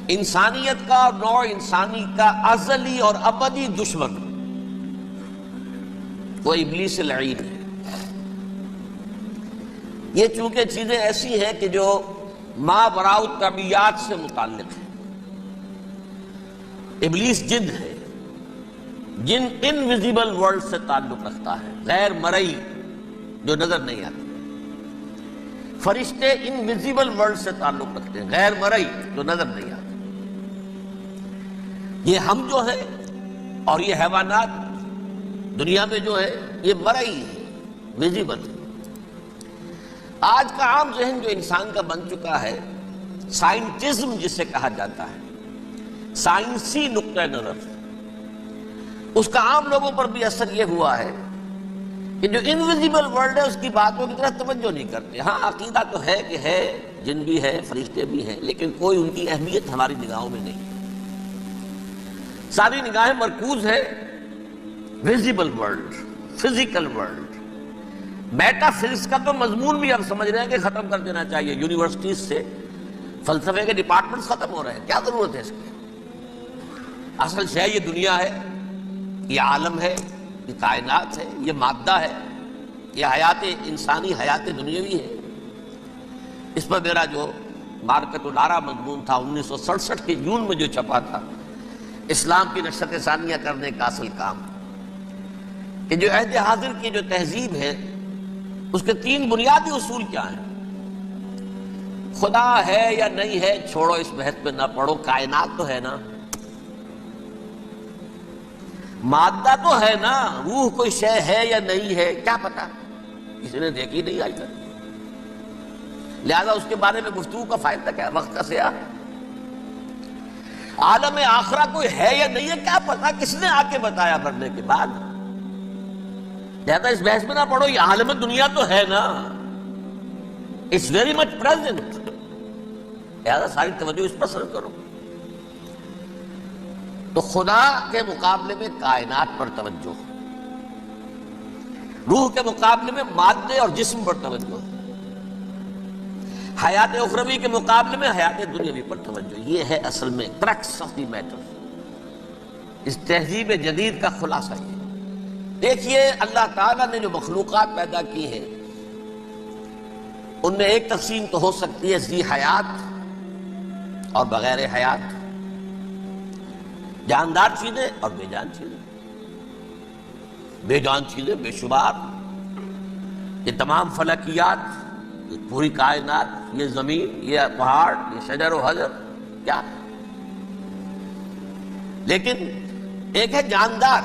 انسانیت کا اور نوع انسانی کا ازلی اور ابدی دشمن وہ ابلیس لعین ہے۔ یہ چونکہ چیزیں ایسی ہیں کہ جو ماوراء الطبیعات سے متعلق ہے۔ ابلیس جن ہے، جن انویزیبل ورلڈ سے تعلق رکھتا ہے، غیر مرئی جو نظر نہیں آتی۔ فرشتے انویزیبل ورلڈ سے تعلق رکھتے ہیں، غیر مرئی جو نظر نہیں آتی۔ یہ ہم جو ہے اور یہ حیوانات دنیا میں جو ہے یہ مرئی ہے، ویزیبل ہے۔ آج کا عام ذہن جو انسان کا بن چکا ہے، سائنٹزم جسے کہا جاتا ہے، سائنسی نقطہ نظر، اس کا عام لوگوں پر بھی اثر یہ ہوا ہے کہ جو انویزیبل ورلڈ ہے اس کی باتوں کی طرف توجہ نہیں کرتے۔ ہاں عقیدہ تو ہے کہ ہے، جن بھی ہے، فرشتے بھی ہیں، لیکن کوئی ان کی اہمیت ہماری نگاہوں میں نہیں۔ ساری نگاہیں مرکوز ہے visible world, physical world. Meta physics کا تو مضمون بھی اب سمجھ رہے ہیں کہ ختم کر دینا چاہیے، یونیورسٹیز سے فلسفے کے ڈپارٹمنٹس ختم ہو رہے ہیں، کیا ضرورت ہے اس کی؟ اصل شے یہ دنیا ہے، یہ عالم ہے، یہ کائنات ہے، یہ مادہ ہے، یہ حیات انسانی، حیات دنیاوی ہے۔ اس پر میرا جو مارکت الارا مضمون تھا 1967 کے جون میں جو چھپا تھا، اسلام کی نشرت ثانیہ کرنے کا اصل کام، کہ جو عہد حاضر کی جو تہذیب ہے اس کے 3 بنیادی اصول کیا ہیں؟ خدا ہے یا نہیں ہے چھوڑو، اس بحث پہ نہ پڑھو، کائنات تو ہے نا، مادہ تو ہے نا، روح کوئی شے ہے یا نہیں ہے کیا پتا، کسی نے دیکھی نہیں آج تک، لہذا اس کے بارے میں گفتگو کا فائدہ کیا، وقت کا سیاح ہے۔ عالم آخرہ کوئی ہے یا نہیں ہے کیا پتا، کس نے آ کے بتایا مرنے کے بعد، لہذا اس بحث میں نہ پڑھو، یہ عالم دنیا تو ہے نا، اٹس ویری مچ پریزنٹ، لہذا ساری توجہ اس پر صرف کرو۔ تو خدا کے مقابلے میں کائنات پر توجہ، روح کے مقابلے میں مادے اور جسم پر توجہ، حیات اخروی کے مقابلے میں حیات دنیاوی پر توجہ۔ یہ ہے اصل میں کرکس آف دی میٹر، اس تہذیب جدید کا خلاصہ یہ۔ دیکھیے اللہ تعالیٰ نے جو مخلوقات پیدا کی ہیں ان میں ایک تقسیم تو ہو سکتی ہے ذی حیات اور بغیر حیات، جاندار چیزیں اور بے جان چیزیں۔ بے جان چیزیں بے شمار، یہ تمام فلکیات، یہ پوری کائنات، یہ زمین، یہ پہاڑ، یہ شجر و حجر، کیا ہے؟ لیکن ایک ہے جاندار،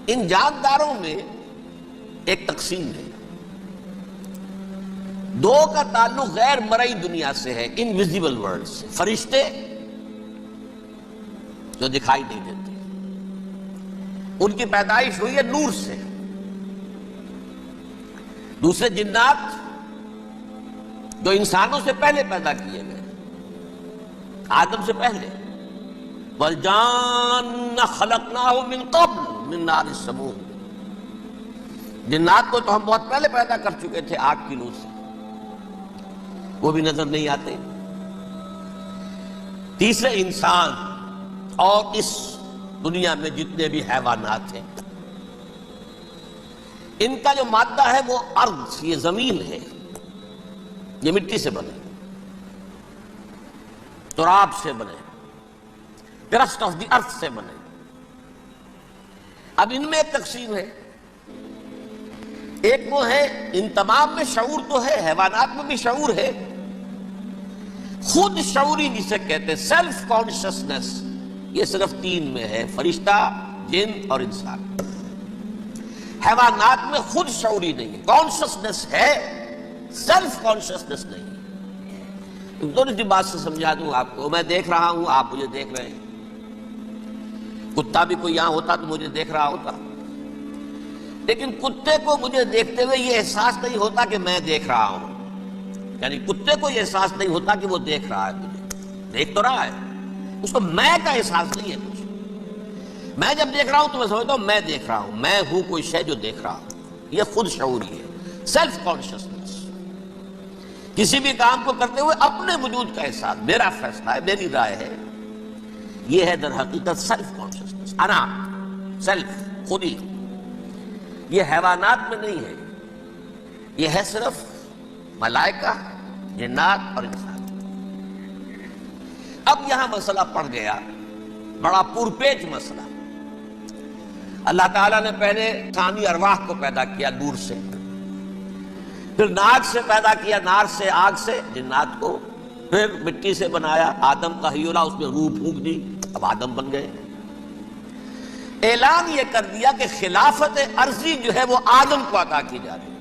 ان جانداروں میں ایک تقسیم ہے، 2 کا تعلق غیر مرئی دنیا سے ہے، انویزیبل ورلڈ سے۔ فرشتے جو دکھائی نہیں دیتے، ان کی پیدائش ہوئی ہے نور سے۔ دوسرے جنات جو انسانوں سے پہلے پیدا کیے گئے، آدم سے پہلے، وَالْجَانَّ خَلَقْنَاهُ مِن قَبْلُ مِن نَارِ السَّمُومِ، جنات کو تو ہم بہت پہلے پیدا کر چکے تھے آگ کی نور سے، وہ بھی نظر نہیں آتے۔ تیسرے انسان اور اس دنیا میں جتنے بھی حیوانات ہیں، ان کا جو مادہ ہے وہ ارض، یہ زمین ہے، یہ مٹی سے بنے، تراب سے بنے، کرسٹ آف دی ارتھ سے بنے۔ اب ان میں ایک تقسیم ہے، ایک وہ ہے، ان تمام میں شعور تو ہے، حیوانات میں بھی شعور ہے، خود شعوری جسے کہتے ہیں سیلف کانشسنس، یہ صرف 3 میں ہے، فرشتہ، جن اور انسان۔ حیوانات میں خود شعوری نہیں ہے، کانشسنس ہے، سیلف کانشسنس نہیں ہے۔ تھوڑی سی بات سے سمجھا دوں آپ کو، میں دیکھ رہا ہوں، آپ مجھے دیکھ رہے ہیں، کتا بھی کوئی یہاں ہوتا تو مجھے دیکھ رہا ہوتا، لیکن کتے کو مجھے دیکھتے ہوئے یہ احساس نہیں ہوتا کہ میں دیکھ رہا ہوں، یعنی کتے کو یہ احساس نہیں ہوتا کہ وہ دیکھ رہا ہے، مجھے دیکھ تو رہا ہے، اس کو میں کا احساس نہیں ہے کچھ۔ میں جب دیکھ رہا ہوں تو میں سمجھتا ہوں میں دیکھ رہا ہوں، میں ہوں کوئی شے جو دیکھ رہا ہوں، یہ خود شعوری ہے، سیلف کانشسنس۔ کسی بھی کام کو کرتے ہوئے اپنے وجود کا احساس، میرا فیصلہ ہے، میری رائے ہے، یہ ہے در حقیقت سیلف کانشسنس، انا، سیلف، خودی۔ یہ حیوانات میں نہیں ہے، یہ ہے صرف ملائکہ، جنات اور انسان۔ اب یہاں مسئلہ پڑ گیا، بڑا پرپیچ مسئلہ۔ اللہ تعالیٰ نے پہلے ثانی ارواح کو پیدا کیا نور سے، پھر ناک سے پیدا کیا، نار سے، آگ سے جنات کو، پھر مٹی سے بنایا، آدم کا ہیولا، اس میں روح پھونک دی، اب آدم بن گئے۔ اعلان یہ کر دیا کہ خلافت ارضی جو ہے وہ آدم کو عطا کی جا رہی ہے۔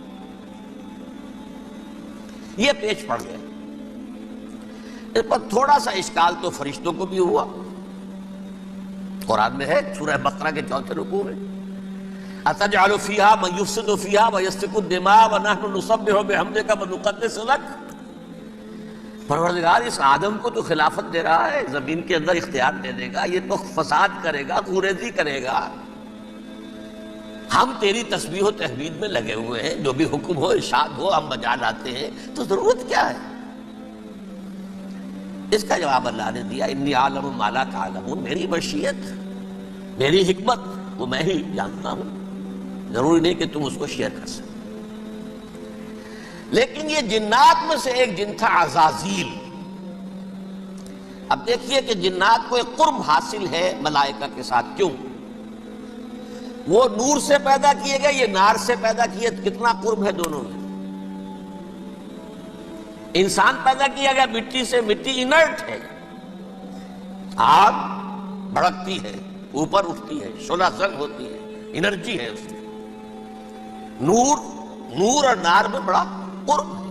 یہ پیچ پڑ گیا۔ اس پر تھوڑا سا اشکال تو فرشتوں کو بھی ہوا، قرآن میں ہے سورہ بقرہ کے 4 رکوع میں، أَتَجْعَلُ فِيهَا مَن يُفْسِدُ فِيهَا وَيَسْفِكُ الدِّمَاءَ وَنَحْنُ نُسَبِّحُ بِحَمْدِكَ وَنُقَدِّسُ لَكَ۔ پروردگار اس آدم کو تو خلافت دے رہا ہے، زمین کے اندر اختیار دے دے گا، یہ تو فساد کرے گا، خوریزی کرے گا، ہم تیری تسبیح و تحمید میں لگے ہوئے ہیں، جو بھی حکم ہو ارشاد ہو ہم بجا لاتے ہیں، تو ضرورت کیا ہے؟ اس کا جواب اللہ نے دیا، انی عالم ما لا تعلمون، میری مشیت، میری حکمت وہ میں ہی جانتا ہوں، ضروری نہیں کہ تم اس کو شیئر کر سکتے۔ لیکن یہ جنات میں سے ایک جن تھا عزازیل۔ اب دیکھیے کہ جنات کو ایک قرب حاصل ہے ملائکہ کے ساتھ، کیوں؟ وہ نور سے پیدا کیے گئے، یہ نار سے پیدا کیے، کتنا قرب ہے دونوں میں۔ انسان پیدا کیا گیا مٹی سے، مٹی انرٹ ہے، آگ بھڑکتی ہے، اوپر اٹھتی ہے، شعلہ زنگ ہوتی ہے، انرجی ہے اس میں۔ نور اور نار میں بڑا قرب ہے،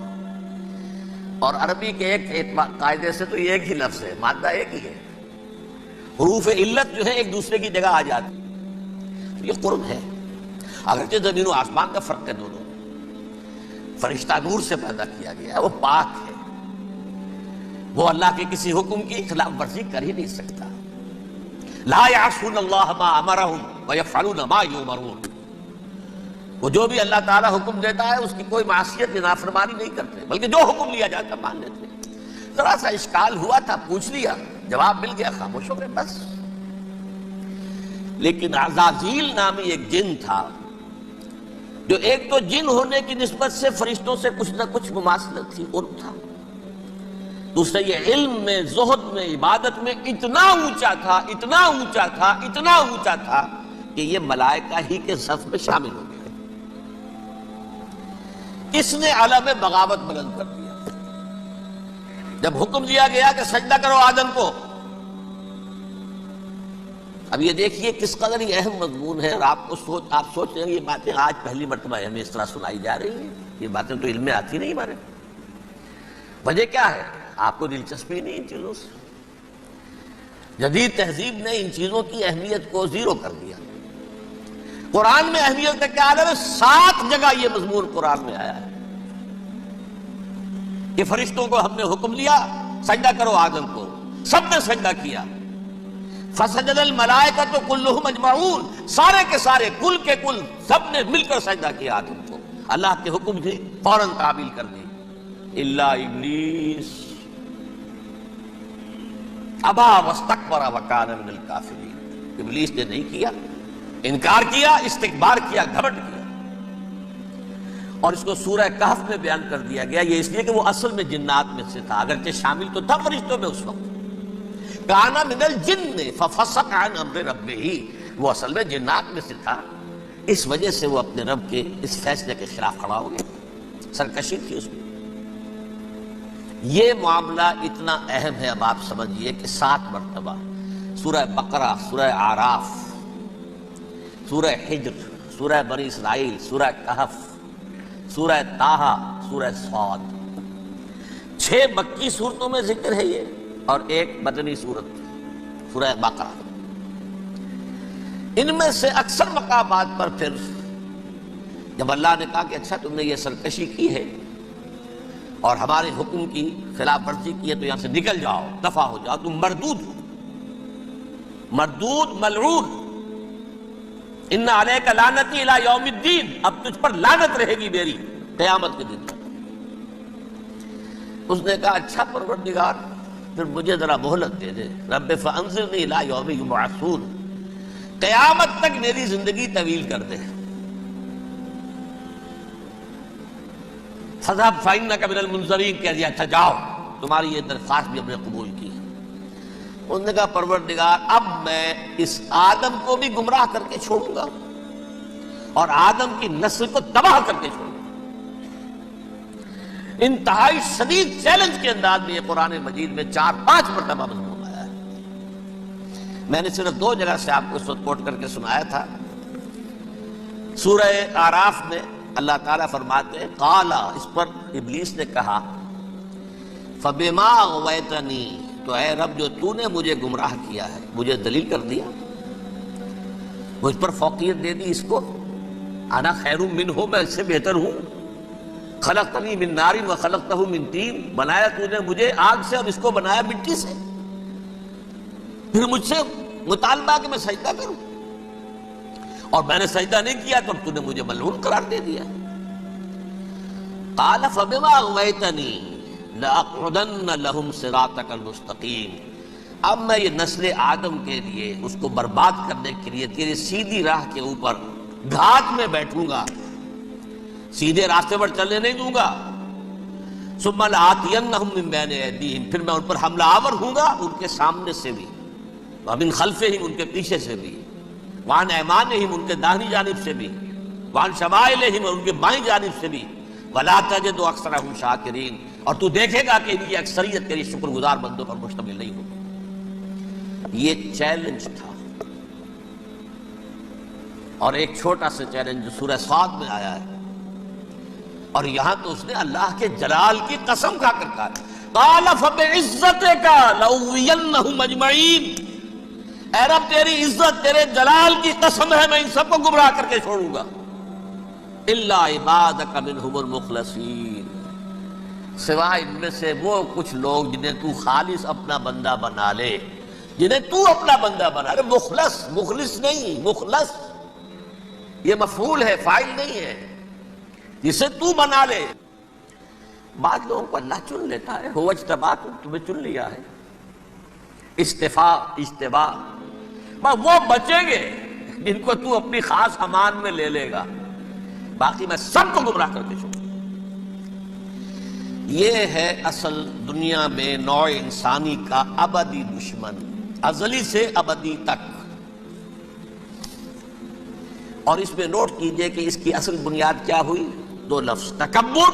اور عربی کے ایک قاعدے سے تو یہ ایک ہی لفظ ہے، مادہ ایک ہی ہے، حروف علت جو ہے ایک دوسرے کی جگہ آ جاتی، یہ قرب ہے۔ اگرچہ زمین و آسمان کا فرق ہے دونوں، فرشتہ نور سے پیدا کیا گیا ہے، وہ پاک ہے، وہ اللہ کے کسی حکم کی خلاف ورزی کر ہی نہیں سکتا۔ لا یعصون اللہ ما امرہم ویفعلون ما یؤمرون، وہ جو بھی اللہ تعالیٰ حکم دیتا ہے اس کی کوئی معصیت یا نافرمانی نہیں کرتے، بلکہ جو حکم لیا جاتا مان لیتے۔ ذرا سا اشکال ہوا تھا، پوچھ لیا، جواب مل گیا، خاموش ہو گئے بس۔ لیکن عزازیل نامی ایک جن تھا، جو ایک تو جن ہونے کی نسبت سے فرشتوں سے کچھ نہ کچھ مماثلت تھی، قرب تھا، دوسرے یہ علم میں، زہد میں، عبادت میں اتنا اونچا تھا، اتنا اونچا تھا، اتنا اونچا تھا کہ یہ ملائکہ ہی کے صف میں شامل ہو گیا۔ اس نے علم بغاوت بلند کر دیا۔ جب حکم دیا گیا کہ سجدہ کرو آدم کو، اب یہ دیکھیے کس قدر یہ اہم مضمون ہے، اور آپ سوچ رہے ہیں یہ باتیں آج پہلی مرتبہ ہمیں اس طرح سنائی جا رہی ہیں، یہ باتیں تو علم میں آتی نہیں ہمارے۔ وجہ کیا ہے؟ آپ کو دلچسپی نہیں ان چیزوں سے۔ جدید تہذیب نے ان چیزوں کی اہمیت کو زیرو کر دیا۔ قرآن میں اہمیت کا کیا عالم ہے؟ 7 جگہ یہ مضمون قرآن میں آیا ہے کہ فرشتوں کو ہم نے حکم دیا سجدہ کرو آدم کو، سب نے سجدہ کیا۔ فسجد الملائکۃ کلھم اجمعون، سارے کے سارے، کل کے کل، سب نے مل کر سجدہ کیا آدم کو، اللہ کے حکم سے فوراً تعمیل کر دی، الا ابلیس ابا واستکبر وکان من الکافرین، ابلیس نے نہیں کیا، انکار کیا، استکبار کیا، گھمنڈ کیا۔ اور اس کو سورہ کہف میں بیان کر دیا گیا، یہ اس لیے کہ وہ اصل میں جنات میں سے تھا، اگرچہ شامل تو تھا فرشتوں میں اس وقت۔ کان من الجن ففسق عن امر ربہ، وہ اصل میں جنات میں سے تھا، اس وجہ سے وہ اپنے رب کے اس فیصلے کے خلاف کھڑا ہو گیا، سرکشی تھی اس میں۔ یہ معاملہ اتنا اہم ہے، اب آپ سمجھیے کہ 7 مرتبہ سورہ بقرہ، سورہ اعراف، سورہ حجر، سورہ بنی اسرائیل، سورہ کہف، سورہ طٰہٰ، سورہ صاد، 6 مکی صورتوں میں ذکر ہے یہ، اور 1 مدنی صورت سورہ بقرہ۔ ان میں سے اکثر مقامات پر پھر جب اللہ نے کہا کہ اچھا تم نے یہ سرکشی کی ہے اور ہمارے حکم کی خلاف ورزی کی ہے تو یہاں سے نکل جاؤ، دفع ہو جاؤ، تم مردود ہو، مردود، ملعون، ان علیک لعنتی الی یوم الدین، اب تجھ پر لعنت رہے گی میری قیامت کے دن تک۔ اس نے کہا اچھا پروردگار پھر مجھے ذرا مہلت دے دے، رب فانظرنی الی یوم یبعثون، قیامت تک میری زندگی طویل کر دے۔ فذهب فإنک من المنظرین، کہہ دیا اچھا جاؤ، تمہاری یہ درخواست بھی ہم نے قبول کی۔ انہوں نے کہا پروردگار اب میں اس آدم کو بھی گمراہ کر کے چھوڑوں گا اور آدم کی نسل کو تباہ کر کے چھوڑوں گا۔ انتہائی شدید چیلنج کے انداز میں یہ قرآن مجید میں 4-5 مرتبہ مضمون آیا ہے۔ میں نے صرف 2 جگہ سے آپ کو اس وقت کوٹ کر کے سنایا تھا۔ سورہ اعراف میں اللہ تعالیٰ فرماتے ہیں قالا، اس پر ابلیس نے کہا فبما اغویتنی، تو اے رب جو تو نے مجھے گمراہ کیا ہے، مجھے دلیل کر دیا، مجھ پر فوقیت دے دی اس کو، انا خیر منہ، میں اس سے بہتر ہوں، خلقتنی من نار وخلقتہ من طین، بنایا تو نے مجھے آگ سے اور اس کو بنایا مٹی سے، پھر مجھ سے مطالبہ کہ میں سجدہ کروں، اور میں نے سجدہ نہیں کیا تو تو نے مجھے ملعون قرار دے دیا۔ قال فبما اغویتنی لأقعدن لهم صراطک المستقیم، اب میں یہ نسل آدم کے لیے، اس کو برباد کرنے کے لیے تیری سیدھی راہ کے اوپر گھات میں بیٹھوں گا، سیدھے راستے پر چلنے نہیں دوں گا۔ ثم لآتینہم من بین ایدیہم، پھر میں ان پر حملہ آور ہوں گا، ان کے سامنے سے بھی، ومن خلفہم، ان کے پیچھے سے بھی، وعن ایمانہم، ان کے داہنی جانب سے بھی، وعن شمائلہم، اور ان کے بائیں جانب سے بھی، ولا تجد اکثرہم شاکرین، اور تو دیکھے گا کہ ان کی اکثریت تیری شکر گزار بندوں پر مشتمل نہیں ہوگی۔ یہ چیلنج تھا۔ اور ایک چھوٹا سا چیلنج جو سورہ صاد میں آیا ہے، اور یہاں تو اس نے اللہ کے جلال کی قسم کھا کر کہا قال فبعزتک لأغوینہم اجمعین، اے رب تیری عزت، تیرے جلال کی قسم ہے میں ان سب کو گمراہ کر کے چھوڑوں گا، الا عبادک منہم المخلصین، سوائے ان میں سے وہ کچھ لوگ جنہیں تو خالص اپنا بندہ بنا لے، جنہیں تو اپنا بندہ بنا لے، مخلص، مخلص نہیں، مخلص یہ مفعول ہے، فاعل نہیں ہے، جسے تو بنا لے۔ بعض لوگوں کو اللہ چن لیتا ہے، هو اجتباکم، تمہیں چن لیا ہے، استفاء، اجتباء، وہ بچیں گے جن کو تو اپنی خاص امان میں لے لے گا، باقی میں سب کو گمراہ کر کے چھوڑوں۔ یہ ہے اصل دنیا میں نوع انسانی کا ابدی دشمن، ازلی سے ابدی تک۔ اور اس میں نوٹ کیجئے کہ اس کی اصل بنیاد کیا ہوئی؟ 2 لفظ، تکبر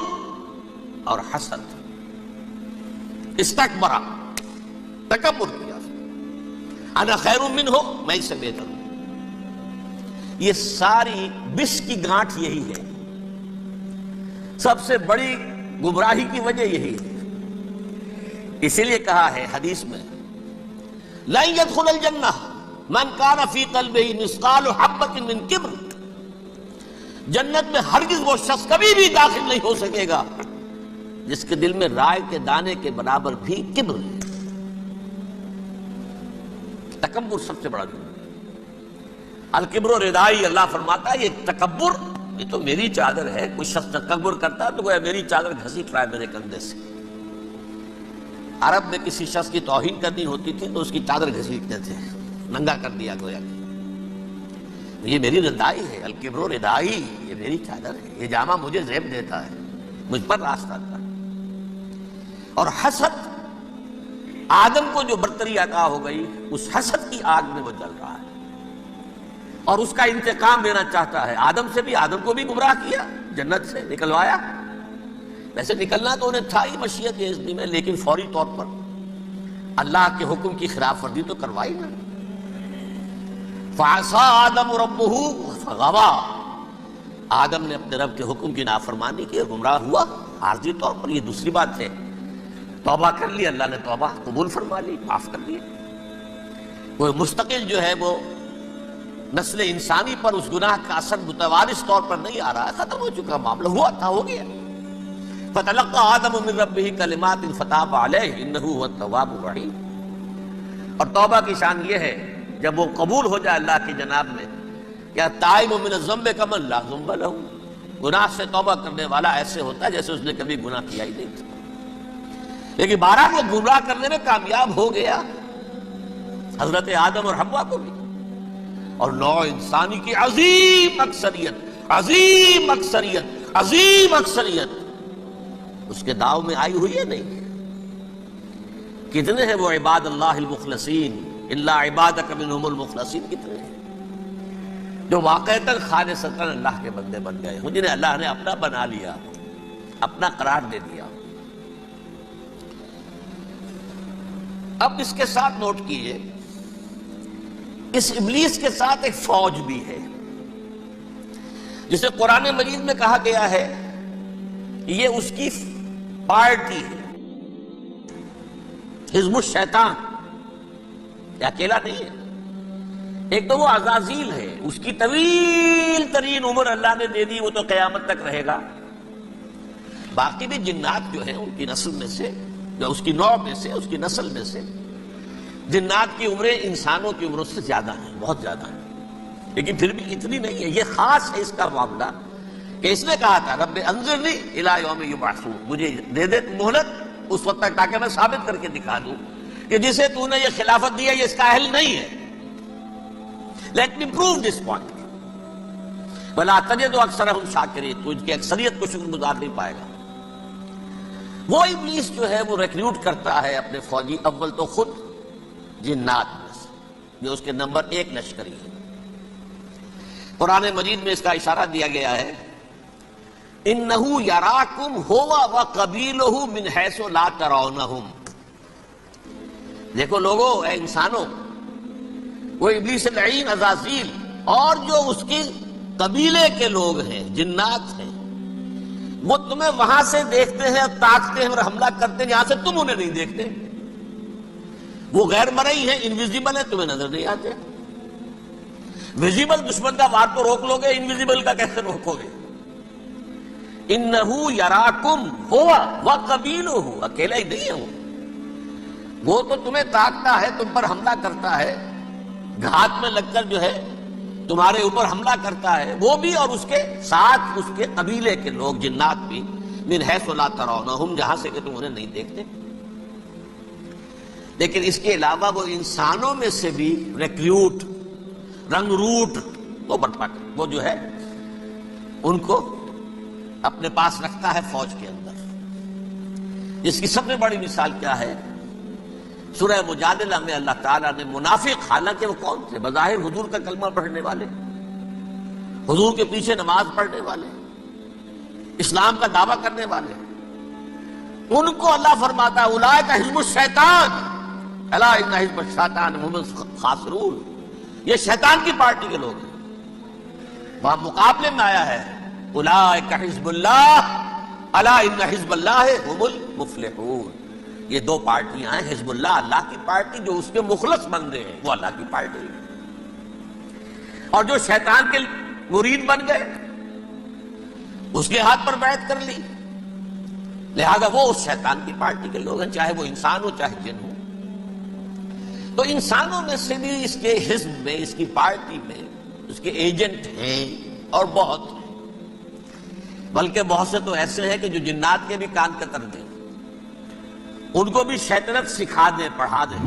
اور حسد۔ استکبرا، تکبر کیا، انا خیر منہ، میں اس سے بہتر ہوں۔ یہ ساری بس کی گانٹھ یہی ہے، سب سے بڑی گمراہی کی وجہ یہی ہے۔ اسی لیے کہا ہے حدیث میں لن يدخل الجنہ من کان فی قلبہ مثقال حبۃ من کبر، جنت میں ہرگز وہ شخص کبھی بھی داخل نہیں ہو سکے گا جس کے دل میں رائے کے دانے کے برابر بھی کبر ہے۔ تکبر سب سے بڑا جرم، الکبر ردائی، اللہ فرماتا ہے یہ تکبر، یہ تو میری چادر ہے۔ کوئی شخص تکبر کرتا ہے تو گویا میری چادر گھسیٹ رہا ہے میرے کندھے سے۔ عرب میں کسی شخص کی توہین کرنی ہوتی تھی تو اس کی چادر گھسیٹتے تھے، ننگا کر دیا گویا کہ یہ میری ردائی ہے، الکبر ردائی، یہ میری چادر ہے، یہ جامہ مجھے زیب دیتا ہے، مجھ پر راستہ آتا ہے۔ اور حسد، آدم کو جو برتری عطا ہو گئی، اس حسد کی آگ میں وہ جل رہا ہے اور اس کا انتقام لینا چاہتا ہے۔ آدم سے بھی، آدم کو بھی گمراہ کیا، جنت سے نکلوایا، ویسے نکلنا تو انہیں تھا ہی مشیت اذن میں، لیکن فوری طور پر اللہ کے حکم کی خلاف ورزی تو کروائی نا۔ فعصى آدم ربہ فغوى، آدم نے اپنے رب کے حکم کی نافرمانی کی اور گمراہ ہوا عارضی طور پر۔ یہ دوسری بات ہے، توبہ کر لی، اللہ نے توبہ قبول فرما لی، معاف کر لی۔ وہ مستقل جو ہے وہ نسل انسانی پر اس گناہ کا اثر متوارث طور پر نہیں آ رہا ہے، ختم ہو چکا معاملہ، ہوا تھا ہو گیا۔ فَتَلَقَّى آدَمُ مِن رَبِّهِ كَلِمَاتٍ فَتَابَ عَلَيْهِ إِنَّهُ هُوَ التَّوَّابُ الرَّحِيمُ۔ اور توبہ کی شان یہ ہے جب وہ قبول ہو جائے اللہ کی جناب میں، کیا تائب من الذنب کمن لا ذنب له، گناہ سے توبہ کرنے والا ایسے ہوتا ہے جیسے اس نے کبھی گناہ کیا ہی نہیں تھا۔ لیکن 12 کو گمراہ کرنے میں کامیاب ہو گیا، حضرت آدم اور حوا کو بھی، اور نوع انسانی کی عظیم اکثریت، عظیم اکثریت، عظیم اکثریت اس کے داؤ میں آئی ہوئی ہے نہیں؟ کتنے ہیں وہ عباد اللہ المخلصین، الا عبادک منہم المخلصین، کتنے ہیں جو واقعتاً خالصتاً اللہ کے بندے بن گئے، جنہیں اللہ نے اپنا بنا لیا، اپنا قرار دے دیا۔ اب اس کے ساتھ نوٹ کیجئے، اس ابلیس کے ساتھ ایک فوج بھی ہے، جسے قرآن مجید میں کہا گیا ہے یہ اس کی پارٹی ہے، حزب الشیطان، یہ اکیلا نہیں ہے۔ ایک تو وہ عزازیل ہے، اس کی طویل ترین عمر اللہ نے دے دی، وہ تو قیامت تک رہے گا۔ باقی بھی جنات جو ہیں ان کی نسل میں سے، جو اس کی نوع میں سے، اس کی نسل میں سے، جنات کی عمریں انسانوں کی عمروں سے زیادہ ہیں، بہت زیادہ ہیں، لیکن پھر بھی اتنی نہیں ہے۔ یہ خاص ہے اس کا معاملہ کہ اس نے کہا تھا رب انظرنی الی یوم یبعثون، مجھے دے دے مہلت اس وقت تک تاکہ میں ثابت کر کے دکھا دوں کہ جسے تو نے یہ خلافت دی ہے یہ اس کا اہل نہیں ہے۔ Let me prove this point ولا تجد اکثرہم شاکرین، تو ان کی اکثریت کو شکر گزار نہیں پائے گا۔ وہ ابلیس جو ہے وہ ریکروٹ کرتا ہے اپنے فوجی، اول تو خود جنات میں سے، جو اس کے نمبر 1 لشکری ہے۔ قرآن مجید میں اس کا اشارہ دیا گیا ہے اِنَّهُ يَرَاكُمْ هُوَ وَقَبِيلُهُ مِنْ حَيْثُ لَا تَرَوْنَهُمْ۔ دیکھو لوگو، اے انسانوں، وہ ابلیس لعین عزازیل اور جو اس کی قبیلے کے لوگ ہیں، جنات ہیں، وہ تمہیں وہاں سے دیکھتے ہیں، تاکتے ہیں اور حملہ کرتے ہیں جہاں سے تم انہیں نہیں دیکھتے۔ وہ غیر مرئی ہیں، انویزیبل ہیں، تمہیں نظر نہیں آتے۔ ویزیبل دشمن کا وار تو روک لو گے، انویزیبل کا کیسے روکو گے؟ اِنَّهُ يَرَاكُمْ هُوَ وَقَبِيلُهُ، اکیلا ہی نہیں ہے وہ تو تمہیں تاکتا ہے، تم پر حملہ کرتا ہے، گھات میں لگ کر جو ہے تمہارے اوپر حملہ کرتا ہے، وہ بھی اور اس کے ساتھ اس کے قبیلے کے لوگ، جنات بھی، مِنْ حَيْثُ لَا تَرَوْنَهُمْ، جہاں سے کہ تم انہیں نہیں دیکھتے۔ لیکن اس کے علاوہ وہ انسانوں میں سے بھی ریکریوٹ، رنگ روٹ، وہ وہ جو ہے ان کو اپنے پاس رکھتا ہے فوج کے اندر۔ جس کی سب سے بڑی مثال کیا ہے؟ سورہ مجادلہ میں اللہ تعالیٰ نے منافق، حالانکہ وہ کون تھے؟ بظاہر حضور کا کلمہ پڑھنے والے، حضور کے پیچھے نماز پڑھنے والے، اسلام کا دعویٰ کرنے والے، ان کو اللہ فرماتا ہے اولئک حزب الشیطان الا ان حزب الشیطان هم الخاسرون، یہ شیطان کی پارٹی کے لوگ ہیں۔ وہاں مقابلے میں آیا ہے اولئک حزب اللہ الا ان حزب اللہ هم المفلحون۔ یہ دو پارٹیاں ہیں، حزب اللہ اللہ کی پارٹی جو اس کے مخلص بندے ہیں، وہ اللہ کی پارٹی ہے، اور جو شیطان کے مرید بن گئے اس کے ہاتھ پر بیعت کر لی، لہذا وہ اس شیطان کی پارٹی کے لوگ ہیں، چاہے وہ انسان ہو چاہے جن ہو۔ تو انسانوں میں سے بھی اس کے حزب میں، اس کی پارٹی میں اس کے ایجنٹ ہیں، اور بہت ہیں، بلکہ بہت سے تو ایسے ہیں کہ جو جنات کے بھی کان کتر دیں، ان کو بھی شیطنت سکھا دیں، پڑھا دیں۔